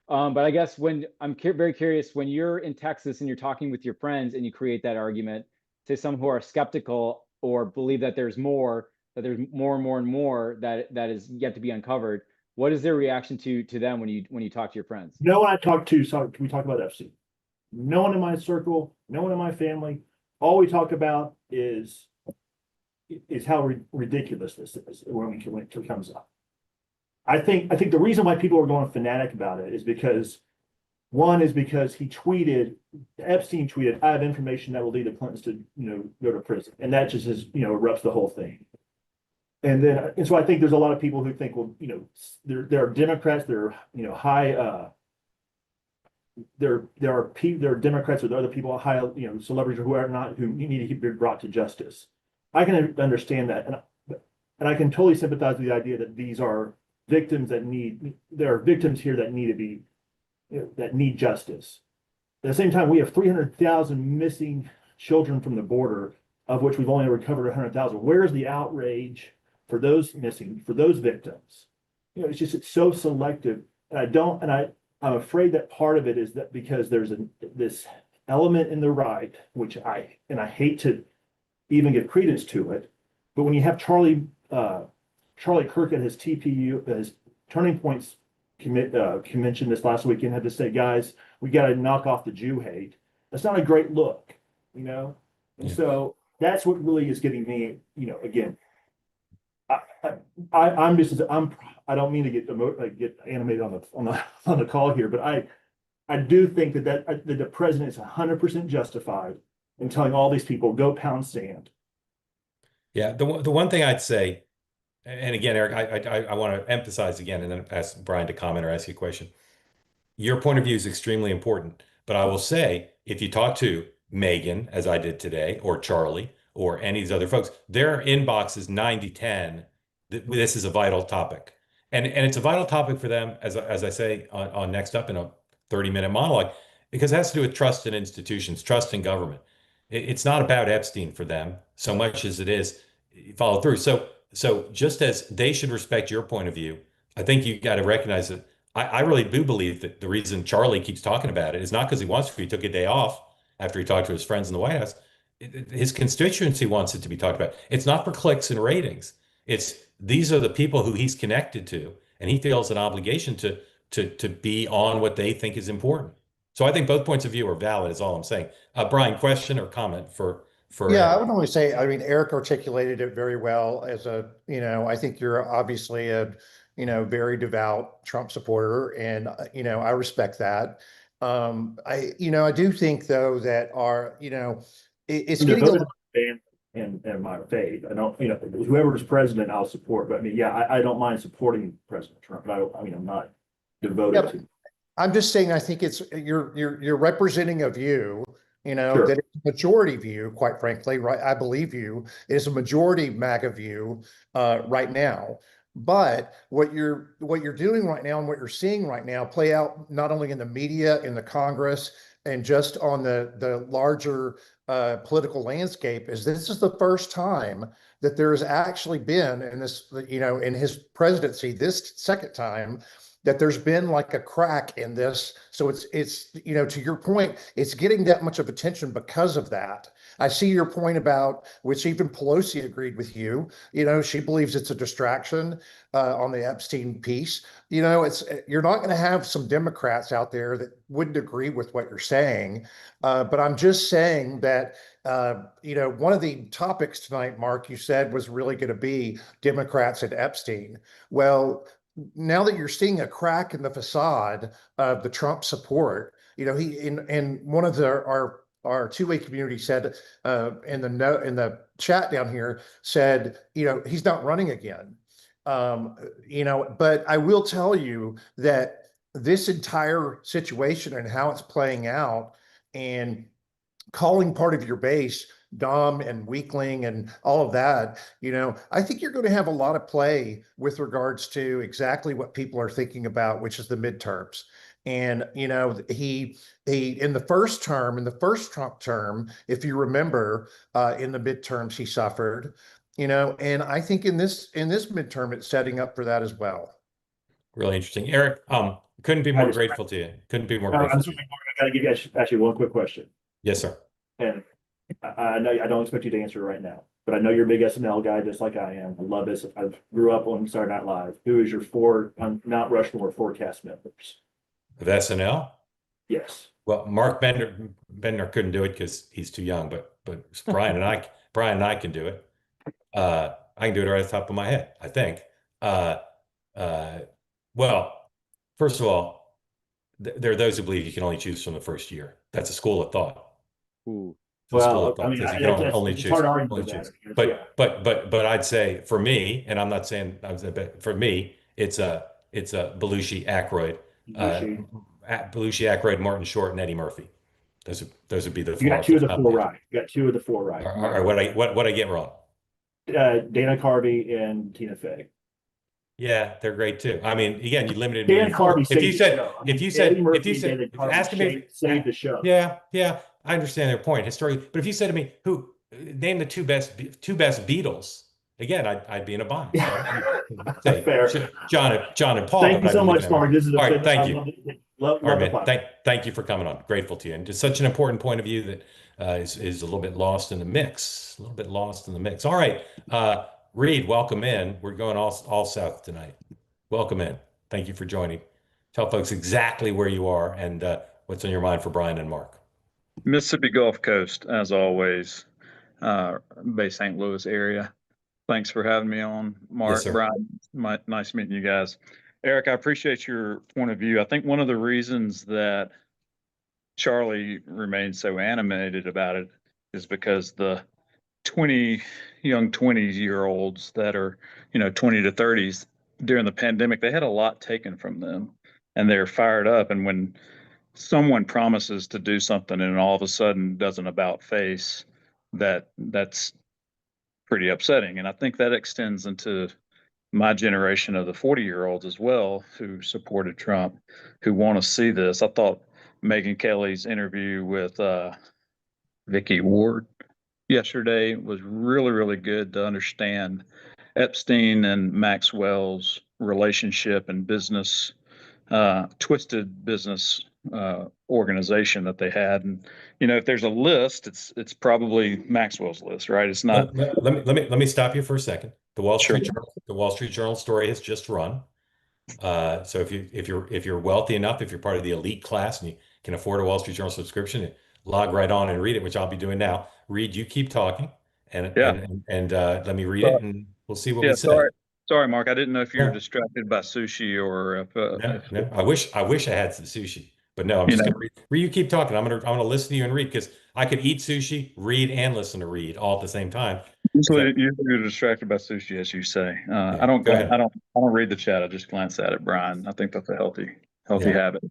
But I guess when I'm very curious, when you're in Texas and you're talking with your friends and you create that argument to some who are skeptical or believe that there's more and more that is yet to be uncovered, what is their reaction to them when you talk to your friends? No one I talk to, so we talk about Epstein. No one in my circle, no one in my family. All we talk about is how ridiculous this is when it comes up. I think the reason why people are going fanatic about it is because Epstein tweeted, I have information that will lead the Clintons to go to prison, and that just erupts the whole thing. And so I think there's a lot of people who think, well, there are Democrats, there are high, there are Democrats or other people, high, celebrities who are not, who need to be brought to justice. I can understand that, and I can totally sympathize with the idea that these are victims there are victims here that need to be, that need justice. At the same time, we have 300,000 missing children from the border, of which we've only recovered 100,000. Where's the outrage for those missing, for those victims? It's so selective. And I'm afraid that part of it is that because there's this element in the right, which I hate to even give credence to it, but when you have Charlie Kirk at his TPU, his Turning Points convention this last weekend, had to say, guys, we got to knock off the Jew hate. That's not a great look, And so that's what really is getting me, again, I don't mean to get animated on the call here, but I do think that the president is 100% justified in telling all these people, go pound sand. Yeah, the one thing I'd say, and again, Eric, I want to emphasize again, and then ask Brian to comment or ask you a question. Your point of view is extremely important, but I will say, if you talk to Megan, as I did today, or Charlie, or any of these other folks, their inbox is 90-10. This is a vital topic. And it's a vital topic for them, as I say on Next Up in a 30-minute monologue, because it has to do with trust in institutions, trust in government. It's not about Epstein for them so much as it is follow through. So just as they should respect your point of view, I think you got to recognize that I really do believe that the reason Charlie keeps talking about it is not because he wants to. He took a day off after he talked to his friends in the White House. His constituency wants it to be talked about. It's not for clicks and ratings. These are the people who he's connected to, and he feels an obligation to be on what they think is important. So I think both points of view are valid, is all I'm saying. Brian, question or comment for Yeah, I would only say, Eric articulated it very well as I think you're obviously a, very devout Trump supporter, and, I respect that. I do think though that it's getting a little. And my faith. I don't, whoever is president, I'll support. But I don't mind supporting President Trump. But I'm not devoted to. I'm just saying, I think you're representing a view, Sure. that it's a majority view, quite frankly, right? I believe you. It is a majority MAGA view right now. But what you're doing right now and what you're seeing right now play out not only in the media, in the Congress, and just on the larger political landscape, is this is the first time that there has actually been in this, in his presidency, this second time, that there's been like a crack in this. So it's to your point, it's getting that much of attention because of that. I see your point about, which even Pelosi agreed with you, she believes it's a distraction on the Epstein piece. You're not going to have some Democrats out there that wouldn't agree with what you're saying. But I'm just saying that, one of the topics tonight, Mark, you said was really going to be Democrats and Epstein. Well, now that you're seeing a crack in the facade of the Trump support, he in one of our two-way community said in the chat down here said, he's not running again. But I will tell you that this entire situation and how it's playing out, and calling part of your base Dom and weakling and all of that, I think you're going to have a lot of play with regards to exactly what people are thinking about, which is the midterms. And, he in the first Trump term, if you remember, in the midterms, he suffered, and I think in this midterm, it's setting up for that as well. Really interesting. Eric, couldn't be more grateful to you. Couldn't be more grateful to you. I got to give you actually one quick question. Yes, sir. And I know I don't expect you to answer right now, but I know you're a big SNL guy, just like I am. I love this. I grew up on Saturday Night Live. Who is your Mount Rushmore cast members? Of SNL? Yes. Well, Mark Bednar couldn't do it because he's too young, but Brian and I can do it. I can do it right off the top of my head, I think. Well, first of all, there are those who believe you can only choose from the first year. That's a school of thought. Ooh. Well, I mean, you can only choose. Hard to argue with that. But I'd say for me, and I'm not saying for me, it's a Belushi, Aykroyd, Martin Short, and Eddie Murphy. Those would be the four. You got two of the four right. You got two of the four right. All right, what I get wrong? Dana Carvey and Tina Fey. Yeah, they're great too. I mean, again, you limited Dan me. Carvey If you said, asking me, saved the show. Yeah, I understand their point historically. But if you said to me, who name the two best Beatles? Again, I'd be in a bind. Say, fair. John and Paul. Thank you so much, Mark. This is all right. Thank you. Love all right, man. Thank you for coming on. Grateful to you, and just such an important point of view that is a little bit lost in the mix. A little bit lost in the mix. All right. Reed, welcome in. We're going all south tonight. Welcome in. Thank you for joining. Tell folks exactly where you are and what's on your mind for Brian and Mark. Mississippi Gulf Coast, as always, Bay St. Louis area. Thanks for having me on, Mark. Yes, Brian. Nice meeting you guys. Eric, I appreciate your point of view. I think one of the reasons that Charlie remains so animated about it is because the young 20-year-olds that are, 20 to 30s during the pandemic, they had a lot taken from them and they're fired up. And when someone promises to do something and all of a sudden doesn't about face, that's pretty upsetting. And I think that extends into my generation of the 40-year-olds as well, who supported Trump, who want to see this. I thought Megyn Kelly's interview with Vicky Ward yesterday was really, really good to understand Epstein and Maxwell's relationship and business, twisted business organization that they had. And if there's a list, it's probably Maxwell's list, right? It's not. Let me stop you for a second. The Wall Street Journal story has just run. So if you're wealthy enough, if you're part of the elite class and you can afford a Wall Street Journal subscription, log right on and read it, which I'll be doing now. Reed, you keep talking and let me read it and we'll see what we say. Sorry, Mark. I didn't know if you were distracted by sushi or if no. I wish I had some sushi, but no, I'm just gonna read. Reed, you keep talking. I'm gonna listen to you and read because I could eat sushi, read, and listen to Reed all at the same time. Usually you're distracted by sushi, as you say. I don't read the chat. I just glance at it, Brian. I think that's a healthy habit.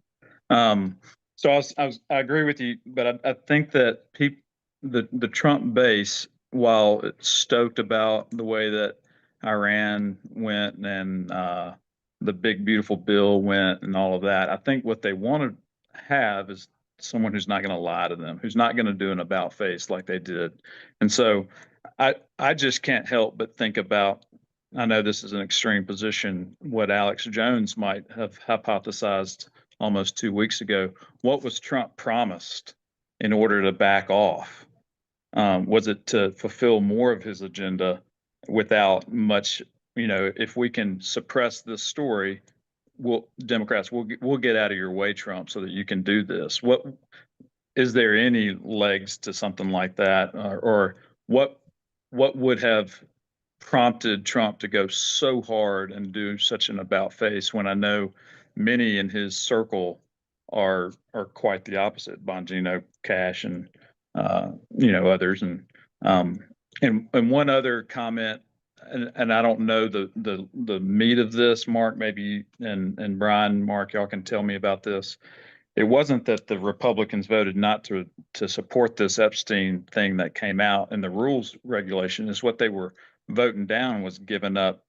So I agree with you, but I think that the Trump base, while it's stoked about the way that Iran went and the big beautiful bill went and all of that, I think what they want to have is someone who's not going to lie to them, who's not going to do an about face like they did. And so I just can't help but think about, I know this is an extreme position, what Alex Jones might have hypothesized almost 2 weeks ago. What was Trump promised in order to back off? Was it to fulfill more of his agenda without much, if we can suppress this story, Democrats, we'll get out of your way, Trump, so that you can do this. Is there any legs to something like that, or what would have prompted Trump to go so hard and do such an about face when I know many in his circle are quite the opposite, Bongino, Cash, and others, and one other comment, and I don't know the meat of this, Mark, maybe, and Brian, Mark, y'all can tell me about this. It wasn't that the Republicans voted not to support this Epstein thing that came out in the rules regulation. Is what they were voting down was giving up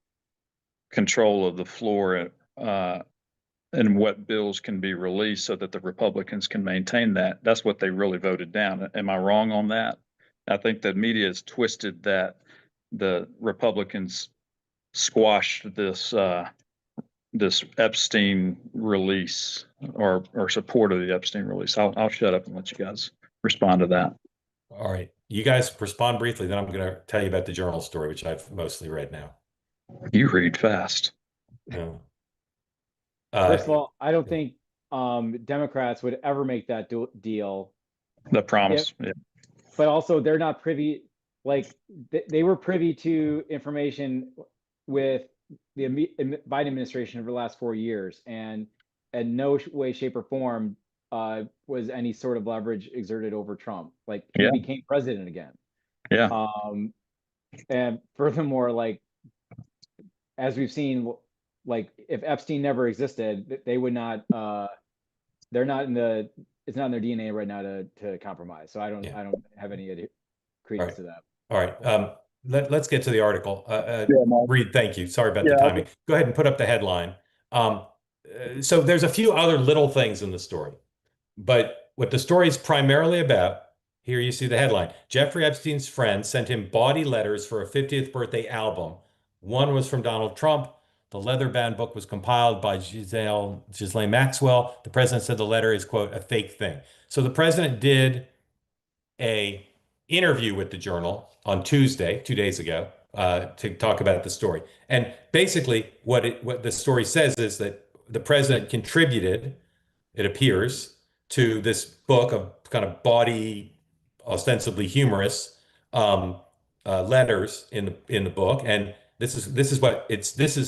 control of the floor and what bills can be released so that the Republicans can maintain that. That's what they really voted down. Am I wrong on that? I think the media has twisted that the Republicans squashed this Epstein release or support of the Epstein release. I'll shut up and let you guys respond to that. All right. You guys respond briefly, then I'm going to tell you about the journal story, which I've mostly read now. You read fast. No. First of all, I don't think Democrats would ever make that deal. The promise. Yeah. But also, they're not privy. Like they were privy to information with the Biden administration over the last 4 years, and in no way, shape, or form was any sort of leverage exerted over Trump. Like he became president again. Yeah. And furthermore, like as we've seen, like if Epstein never existed, they would not. They're not in the. It's not in their DNA right now to compromise. So I don't have any credence to that. All right. Let's get to the article. Reed, thank you. Sorry about the timing. Go ahead and put up the headline. So there's a few other little things in the story, but what the story is primarily about, here you see the headline. Jeffrey Epstein's friends sent him bawdy letters for a 50th birthday album. One was from Donald Trump. The leather-bound book was compiled by Ghislaine Maxwell. The president said the letter is, quote, a fake thing. So the president did a interview with the Journal on Tuesday, 2 days ago, to talk about the story. And basically what the story says is that the president contributed, it appears, to this book of kind of bawdy, ostensibly humorous letters in the book. And this is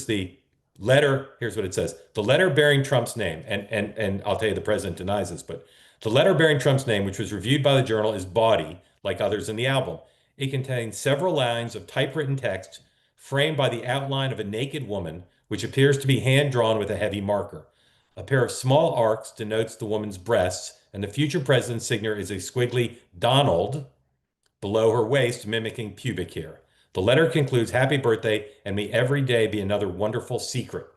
the letter. Here's what it says. The letter bearing Trump's name, and I'll tell you the president denies this, but the letter bearing Trump's name, which was reviewed by the Journal, is bawdy, like others in the album. It contains several lines of typewritten text framed by the outline of a naked woman, which appears to be hand-drawn with a heavy marker. A pair of small arcs denotes the woman's breasts, and the future president's signature is a squiggly Donald below her waist, mimicking pubic hair. The letter concludes, happy birthday, and may every day be another wonderful secret.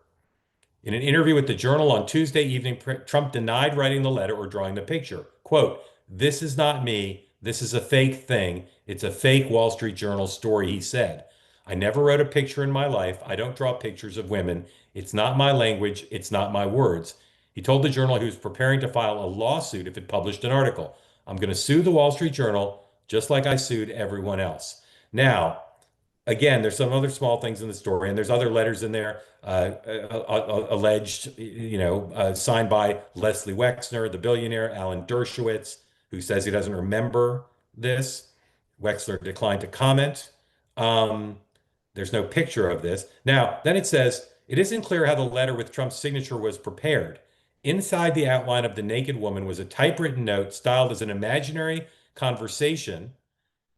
In an interview with the Journal on Tuesday evening, Trump denied writing the letter or drawing the picture. Quote, this is not me. This is a fake thing. It's a fake Wall Street Journal story, he said. I never wrote a picture in my life. I don't draw pictures of women. It's not my language. It's not my words. He told the Journal he was preparing to file a lawsuit if it published an article. I'm going to sue the Wall Street Journal just like I sued everyone else. Now, again, there's some other small things in the story, and there's other letters in there alleged, signed by Leslie Wexner, the billionaire, Alan Dershowitz, who says he doesn't remember this. Wexner declined to comment. There's no picture of this. Now, then it says, it isn't clear how the letter with Trump's signature was prepared. Inside the outline of the naked woman was a typewritten note styled as an imaginary conversation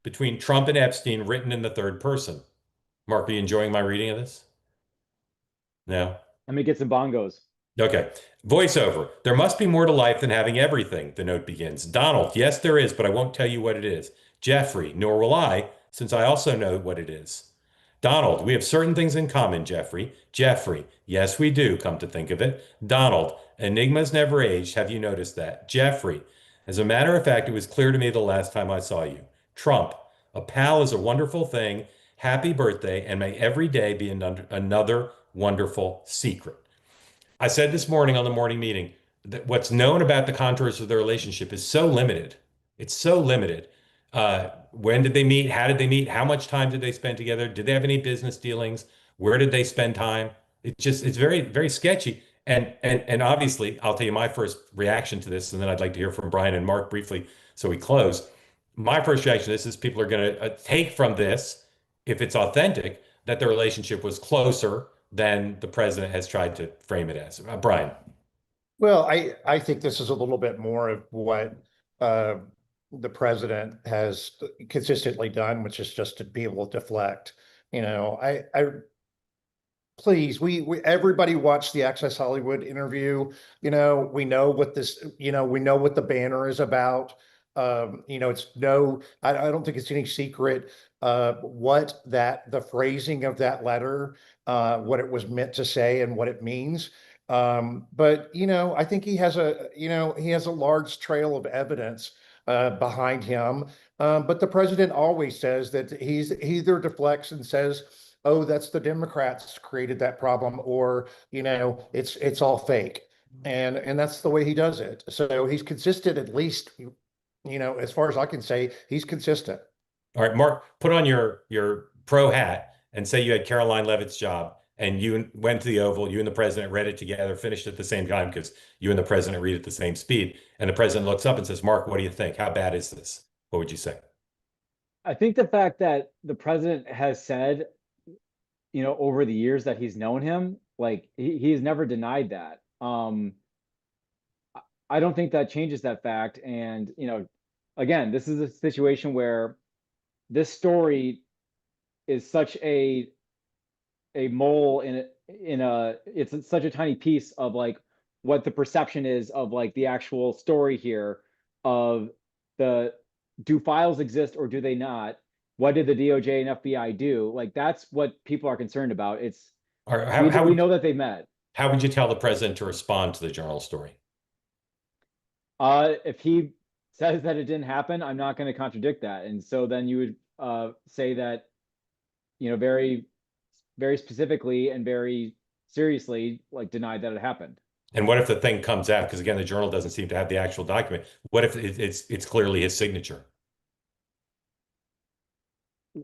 between Trump and Epstein, written in the third person. Mark, are you enjoying my reading of this? No? Let me get some bongos. Okay. Voiceover. There must be more to life than having everything, the note begins. Donald, yes, there is, but I won't tell you what it is. Jeffrey, nor will I, since I also know what it is. Donald, we have certain things in common, Jeffrey. Jeffrey, yes, we do, come to think of it. Donald, enigmas never age. Have you noticed that? Jeffrey, as a matter of fact, it was clear to me the last time I saw you. Trump, a pal is a wonderful thing. Happy birthday, and may every day be another wonderful secret. I said this morning on the morning meeting that what's known about the contours of their relationship is so limited. It's so limited. When did they meet? How did they meet? How much time did they spend together? Did they have any business dealings? Where did they spend time? It's very, very sketchy. And obviously, I'll tell you my first reaction to this, and then I'd like to hear from Brian and Mark briefly so we close. My first reaction to this is people are going to take from this, if it's authentic, that the relationship was closer than the president has tried to frame it as. Brian. Well, I think this is a little bit more of what the president has consistently done, which is just to be able to deflect. Please, we everybody watched the Access Hollywood interview. We know what we know what the banner is about. It's I don't think it's any secret what the phrasing of that letter, what it was meant to say and what it means. But I think he has a large trail of evidence behind him. But the president always says that he either deflects and says, "Oh, that's the Democrats created that problem," or it's all fake, and that's the way he does it. So he's consistent, at least as far as I can say, he's consistent. All right, Mark, put on your pro hat and say you had Caroline Leavitt's job and you went to the Oval, you and the president read it together, finished at the same time because you and the president read at the same speed. And the president looks up and says, "Mark, what do you think? How bad is this?" What would you say? I think the fact that the president has said, over the years that he's known him, like he's never denied that. I don't think that changes that fact. And, again, this is a situation where this story is such a mole it's such a tiny piece of like what the perception is of like the actual story here of do files exist or do they not? What did the DOJ and FBI do? Like, that's what people are concerned about. We know that they met. How would you tell the president to respond to the journal story? If he says that it didn't happen, I'm not going to contradict that. And so then you would say that, very, very specifically and very seriously, like denied that it happened. And what if the thing comes out? Because again, the journal doesn't seem to have the actual document. What if it's clearly his signature?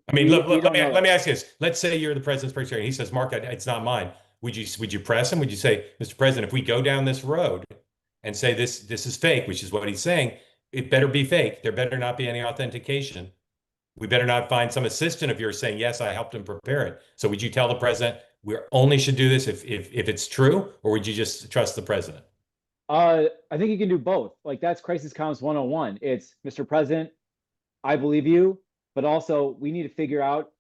I mean, look, let me ask you this. Let's say you're the president's secretary and he says, "Mark, it's not mine." Would you press him? Would you say, "Mr. President, if we go down this road and say this is fake," which is what he's saying, "it better be fake. There better not be any authentication. We better not find some assistant of yours saying, 'Yes, I helped him prepare it.'" So would you tell the president we only should do this if it's true, or would you just trust the president? I think you can do both. Like, that's crisis comms 101. It's, "Mr. President, I believe you, but also we need to figure out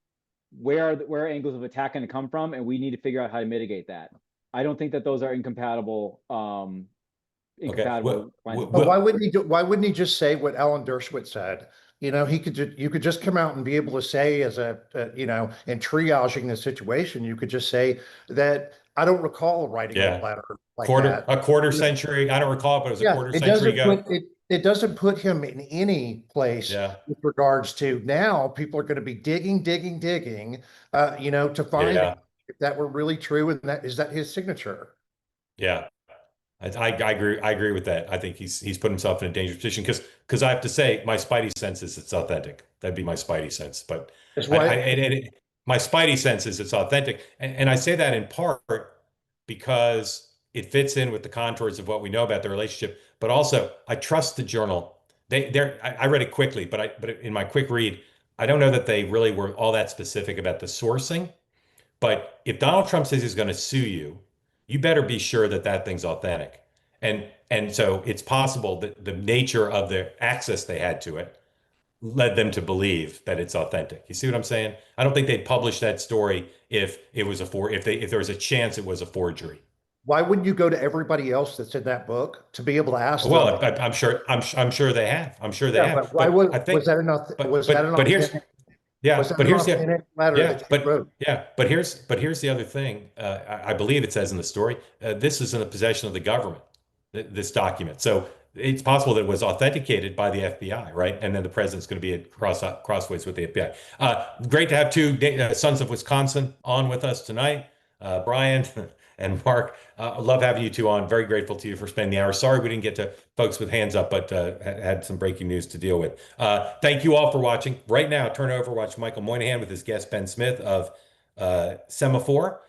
where angles of attack going to come from, and we need to figure out how to mitigate that." I don't think that those are incompatible. But why wouldn't he just say what Alan Dershowitz said? You could just come out and be able to say, as in triaging the situation, you could just say that, "I don't recall writing a letter like that." A quarter century. I don't recall, but it was a quarter century ago. It doesn't put him in any place with regards to now people are going to be digging, to find if that were really true, and is that his signature? Yeah. I agree with that. I think he's put himself in a dangerous position because I have to say my spidey sense is it's authentic. That'd be my spidey sense, but my spidey sense is it's authentic, and I say that in part because it fits in with the contours of what we know about the relationship. But also, I trust the journal. I read it quickly, but in my quick read, I don't know that they really were all that specific about the sourcing. But if Donald Trump says he's going to sue you, you better be sure that that thing's authentic. And so it's possible that the nature of the access they had to it led them to believe that it's authentic. You see what I'm saying? I don't think they'd publish that story if it was if there was a chance it was a forgery. Why wouldn't you go to everybody else that's in that book to be able to ask them? Well, I'm sure they have. I'm sure they have. But why was that enough? But here's the letter but here's the other thing. I believe it says in the story, this is in the possession of the government, this document. So it's possible that it was authenticated by the FBI, right? And then the president's going to be at crossways with the FBI. Great to have two sons of Wisconsin on with us tonight. Brian, And Mark, I love having you two on. Very grateful to you for spending the hour. Sorry we didn't get to folks with hands up, but had some breaking news to deal with. Thank you all for watching. Right now, turn over, watch Michael Moynihan with his guest Ben Smith of Semaphore,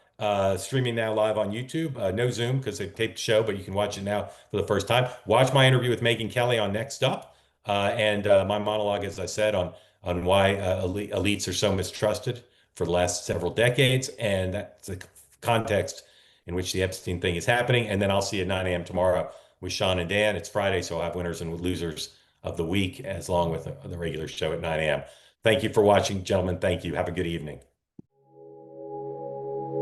streaming now live on YouTube. No Zoom because they taped the show, but you can watch it now for the first time. Watch my interview with Megyn Kelly on Next Up, and my monologue, as I said, on why elites are so mistrusted for the last several decades, and that's the context in which the Epstein thing is happening. And then I'll see you at 9 a.m. tomorrow with Sean and Dan. It's Friday, so I'll have winners and losers of the week, as long with the regular show at 9 a.m. Thank you for watching, gentlemen. Thank you. Have a good evening.